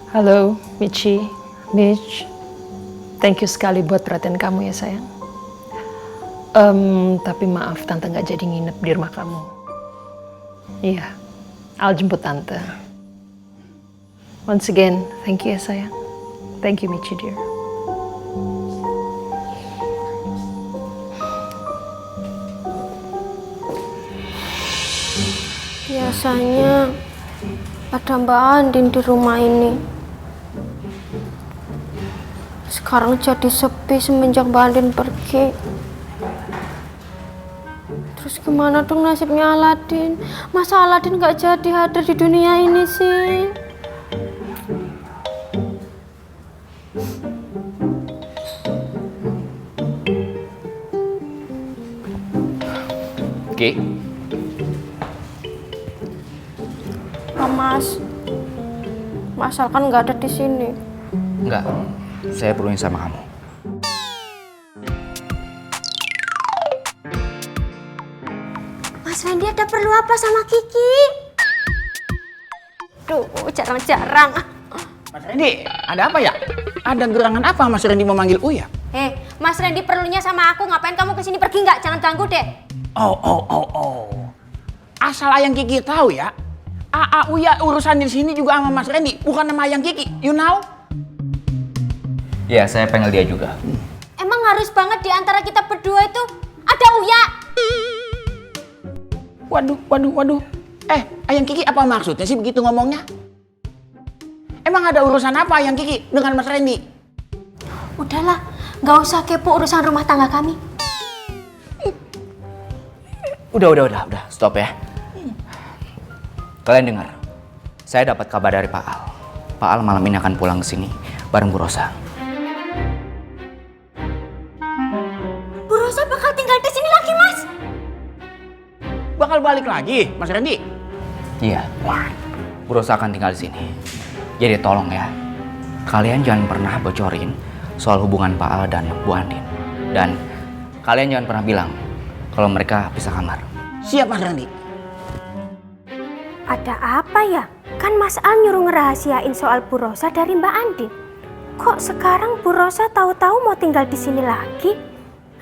Halo, Michi, Mitch. Thank you sekali buat perhatian kamu ya sayang. Tapi maaf tante nggak jadi nginep di rumah kamu. Iya, I'll jemput tante. Once again, thank you ya sayang. Thank you Michi dear. Biasanya ada Mbak Andin di rumah ini. Sekarang jadi sepi semenjak Mbak Andin pergi. Terus gimana dong nasibnya Aladin? Masa Aladin nggak jadi hadir di dunia ini sih? Oke. Mas Al kan nggak ada di sini. Enggak, saya perluin sama kamu. Mas Randy ada perlu apa sama Kiki? Duh, jarang-jarang. Mas Randy, ada apa ya? Ada gerangan apa Mas Randy memanggil Uya? Mas Randy perlunya sama aku. Ngapain kamu kesini? Pergi nggak? Jangan ganggu deh. Oh. Asal Ayang Kiki tahu ya, Uya urusan di sini juga sama Mas Randy, bukan sama Ayang Kiki, you know? Ya, saya panggil dia juga. Emang harus banget di antara kita berdua itu ada Uya? Waduh. Ayang Kiki apa maksudnya sih begitu ngomongnya? Emang ada urusan apa Ayang Kiki dengan Mas Randy? Udahlah, nggak usah kepo urusan rumah tangga kami. Udah, stop ya. Kalian dengar, saya dapat kabar dari Pak Al. Pak Al malam ini akan pulang ke sini bareng Bu Rosa. Bu Rosa bakal tinggal di sini lagi, Mas. Bakal balik lagi, Mas Randy? Iya, Bu Rosa akan tinggal di sini. Jadi tolong ya, kalian jangan pernah bocorin soal hubungan Pak Al dan Bu Andin. Dan kalian jangan pernah bilang kalau mereka pisah kamar. Siap Mas Randy. Ada apa ya? Kan Mas Al nyuruh ngerahasiain soal Bu Rosa dari Mbak Andin. Kok sekarang Bu Rosa tahu-tahu mau tinggal di sini lagi?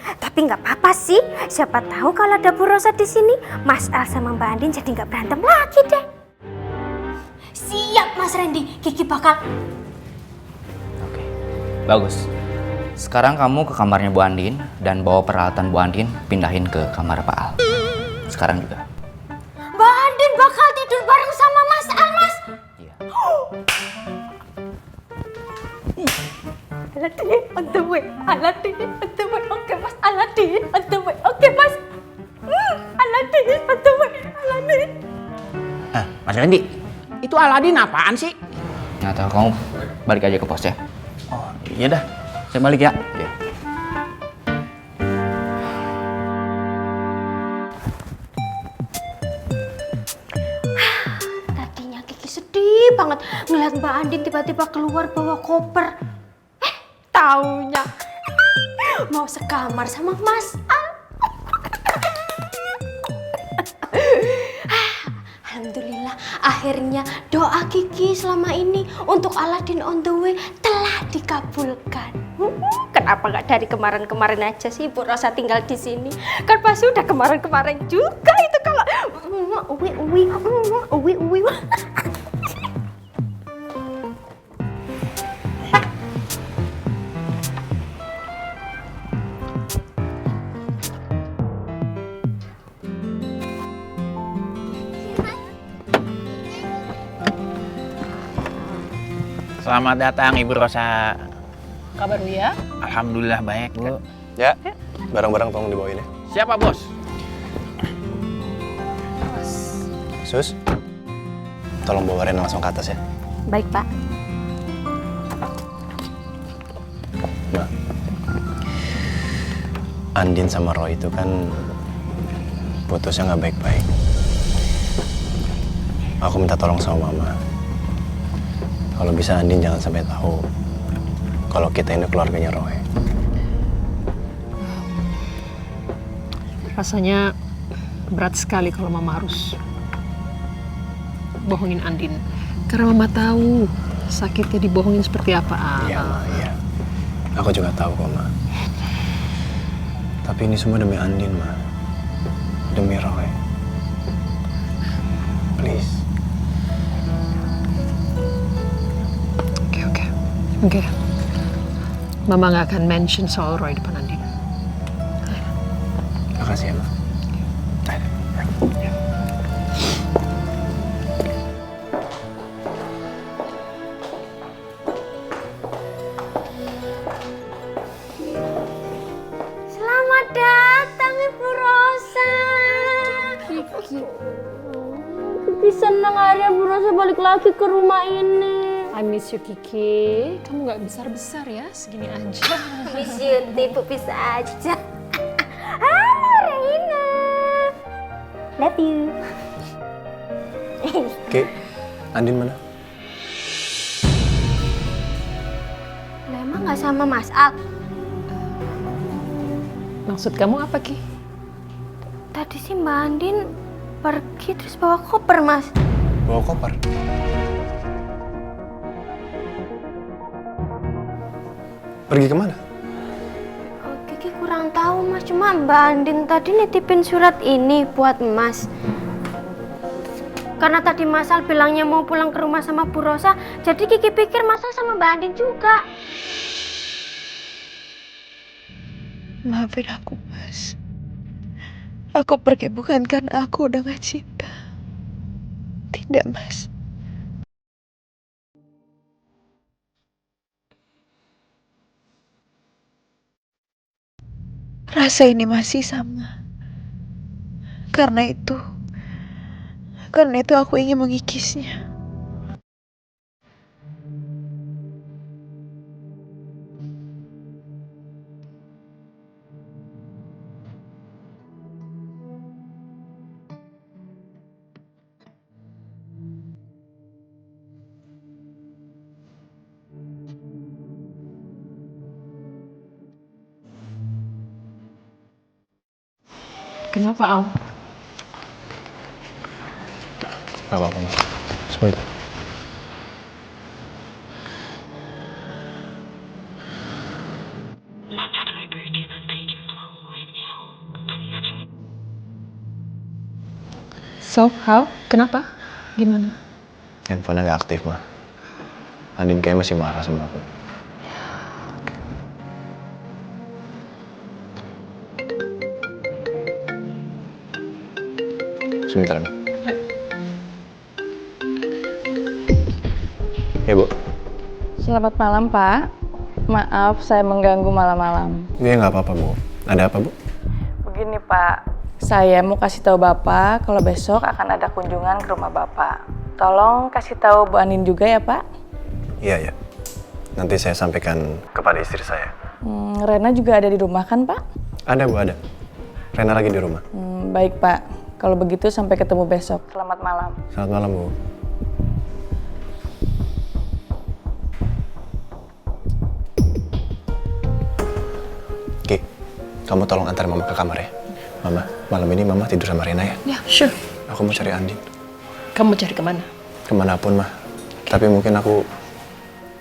Tapi nggak apa-apa sih. Siapa tahu kalau ada Bu Rosa di sini, Mas Al sama Mbak Andin jadi nggak berantem lagi deh. Siap Mas Randy, Kiki bakal. Oke, bagus. Sekarang kamu ke kamarnya Bu Andin dan bawa peralatan Bu Andin pindahin ke kamar Pak Al. Sekarang juga. Mbak Andin bakal tidur bareng sama Mas Al, Mas. Iya. Aladin on the way, Aladin on the way. Oke Mas, Aladin on the way. Oke Mas. Aladin on the way, Aladin. Mas Randy, itu Aladin apaan sih? Nggak tahu, kamu balik aja ke pos ya. Oh, iya dah. Saya balik ya. Iya. Tadinya Kiki sedih banget ngeliat Mbak Andin tiba-tiba keluar bawa koper. Taunya mau sekamar sama Mas Al. Alhamdulillah, akhirnya doa Kiki selama ini untuk Aladin on the way telah dikabulkan. Kenapa nggak dari kemarin-kemarin aja sih Bu Rosa tinggal di sini? Kan pasti udah kemarin-kemarin juga itu kalau uwi. Selamat datang Ibu Rosa. Kabar Uya? Alhamdulillah baik, Bu. Ya, barang-barang tolong dibawain ya. Siapa, Bos? Sus, tolong bawa Rena langsung ke atas ya. Baik Pak. Mbak, Andin sama Roy itu kan putusnya nggak baik-baik. Aku minta tolong sama Mama. Kalau bisa Andin jangan sampai tahu kalau kita ini keluarganya Roy. Rasanya berat sekali kalau Mama harus bohongin Andin. Karena Mama tahu sakitnya dibohongin seperti apa, Al? Iya, Ma, iya. Aku juga tahu kok, Ma. Tapi ini semua demi Andin, Ma. Demi Roy. Please. Oke. Mama nggak akan mention soal Roy depan Andin. Makasih ya, Ma. Selamat datang Ibu Rosa. Kiki senang akhirnya Bu Rosa balik lagi ke rumah ini. I miss you, Kiki. Kamu nggak besar-besar ya, segini aja. Miss you, Ibu bisa aja. Halo Reina. Love you. Oke, Andin mana? Lah emang nggak sama Mas Al? Maksud kamu apa, Ki? Tadi sih Mbak Andin pergi terus bawa koper, Mas. Bawa koper. Pergi kemana? Oh, Kiki kurang tahu, Mas. Cuma Mbak Andin tadi nitipin surat ini buat Mas. Karena tadi Mas Al bilangnya mau pulang ke rumah sama Bu Rosa, jadi Kiki pikir Mas Al sama Mbak Andin juga. Maafin aku, Mas. Aku pergi bukan karena aku udah gak cinta. Tidak, Mas. Rasa ini masih sama. Karena itu aku ingin mengikisnya. Kenapa, Al? Gak apa-apa, Ma. Semua itu. So, how? Kenapa? Gimana? Handphone-nya gak aktif, Ma. Andin kayaknya masih marah sama aku. Sebentar, Ma. Ya, Bu. Selamat malam, Pak. Maaf saya mengganggu malam-malam. Iya, nggak apa-apa, Bu. Ada apa, Bu? Begini, Pak. Saya mau kasih tahu Bapak kalau besok akan ada kunjungan ke rumah Bapak. Tolong kasih tahu Bu Andin juga ya, Pak. Iya, ya. Nanti saya sampaikan kepada istri saya. Rena juga ada di rumah kan, Pak? Ada, Bu, ada. Rena lagi di rumah. Baik, Pak. Kalau begitu sampai ketemu besok. Selamat malam. Selamat malam, Bu. Ki, kamu tolong antar Mama ke kamar ya. Mama, malam ini Mama tidur sama Rena ya. Ya, sure. Aku mau cari Andin. Kamu cari kemana? Kemanapun, Mah. Tapi mungkin aku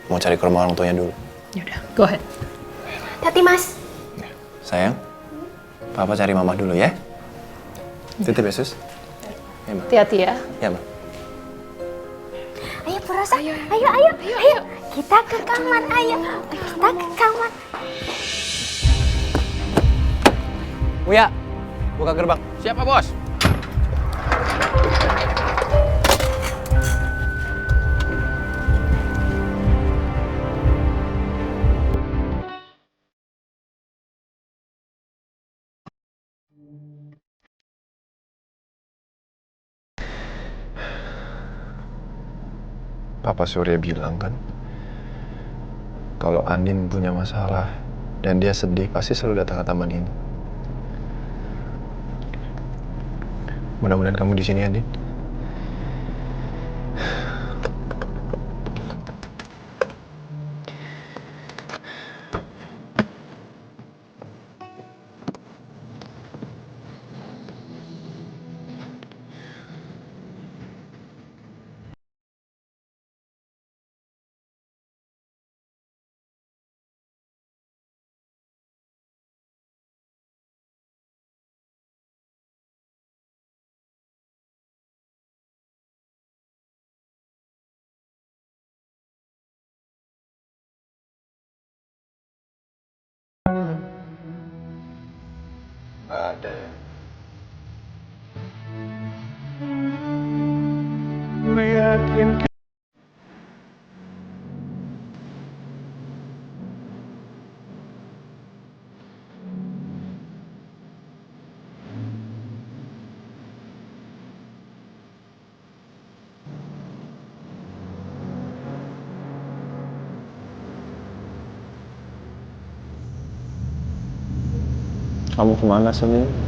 mau cari ke rumah orang tuanya dulu. Yaudah, go ahead. Hati Mas. Ya. Sayang, Papa cari Mama dulu ya. Titip ya, Sus. Ya, Ma. Hati-hati ya. Ya, Ma. Ayo Bu Rosa, ayo. Kita ke kamar, ayo. Kita ke kamar. Uya, buka gerbang. Siapa, Bos? Papa Surya bilang kan, kalau Andin punya masalah dan dia sedih, pasti selalu datang ke taman ini. Mudah-mudahan kamu di sini, Andin. Nggak ada ya. Kamu kemana, Semi?